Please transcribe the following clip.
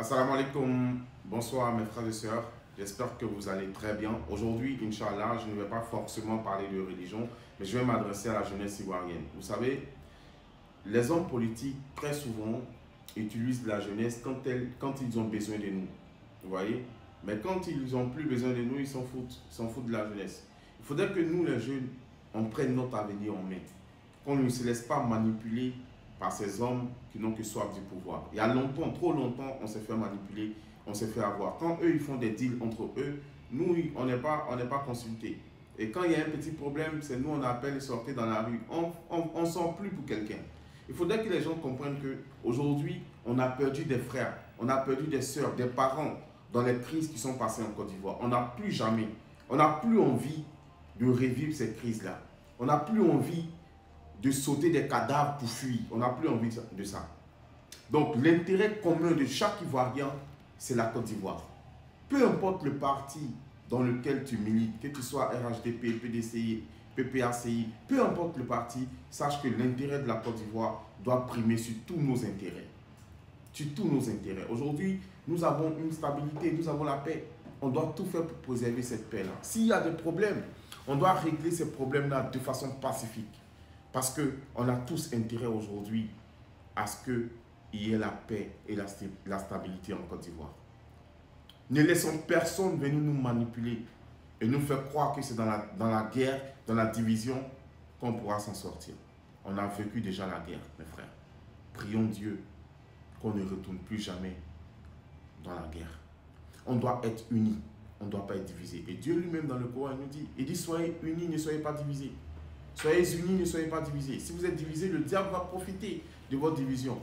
Assalamu alaikum, bonsoir mes frères et sœurs, j'espère que vous allez très bien. Aujourd'hui, Inch'Allah, je ne vais pas forcément parler de religion, mais je vais m'adresser à la jeunesse ivoirienne. Vous savez, les hommes politiques, très souvent, utilisent la jeunesse quand ils ont besoin de nous. Vous voyez? Mais quand ils n'ont plus besoin de nous, ils s'en foutent de la jeunesse. Il faudrait que nous, les jeunes, on prenne notre avenir en main. Qu'on ne se laisse pas manipuler par ces hommes qui n'ont que soif du pouvoir. Il y a longtemps, trop longtemps, on s'est fait manipuler, on s'est fait avoir. Quand eux, ils font des deals entre eux, nous, on n'est pas consultés. Et quand il y a un petit problème, c'est nous, on appelle, sortez dans la rue. On ne sort plus pour quelqu'un. Il faudrait que les gens comprennent qu'aujourd'hui, on a perdu des frères, on a perdu des sœurs, des parents dans les crises qui sont passées en Côte d'Ivoire. On n'a plus jamais, on n'a plus envie de revivre ces crises-là. On n'a plus envie de sauter des cadavres pour fuir. On n'a plus envie de ça. Donc l'intérêt commun de chaque Ivoirien, c'est la Côte d'Ivoire. Peu importe le parti dans lequel tu milites, que tu sois RHDP, PDCI, PPACI, peu importe le parti, sache que l'intérêt de la Côte d'Ivoire doit primer sur tous nos intérêts. Sur tous nos intérêts. Aujourd'hui, nous avons une stabilité, nous avons la paix. On doit tout faire pour préserver cette paix-là. S'il y a des problèmes, on doit régler ces problèmes-là de façon pacifique. Parce qu'on a tous intérêt aujourd'hui à ce qu'il y ait la paix et la stabilité en Côte d'Ivoire. Ne laissons personne venir nous manipuler et nous faire croire que c'est dans la guerre, dans la division, qu'on pourra s'en sortir. On a vécu déjà la guerre, mes frères. Prions Dieu qu'on ne retourne plus jamais dans la guerre. On doit être unis, on ne doit pas être divisés. Et Dieu lui-même dans le Coran nous dit, il dit soyez unis, ne soyez pas divisés. Soyez unis, ne soyez pas divisés. Si vous êtes divisés, le diable va profiter de votre division.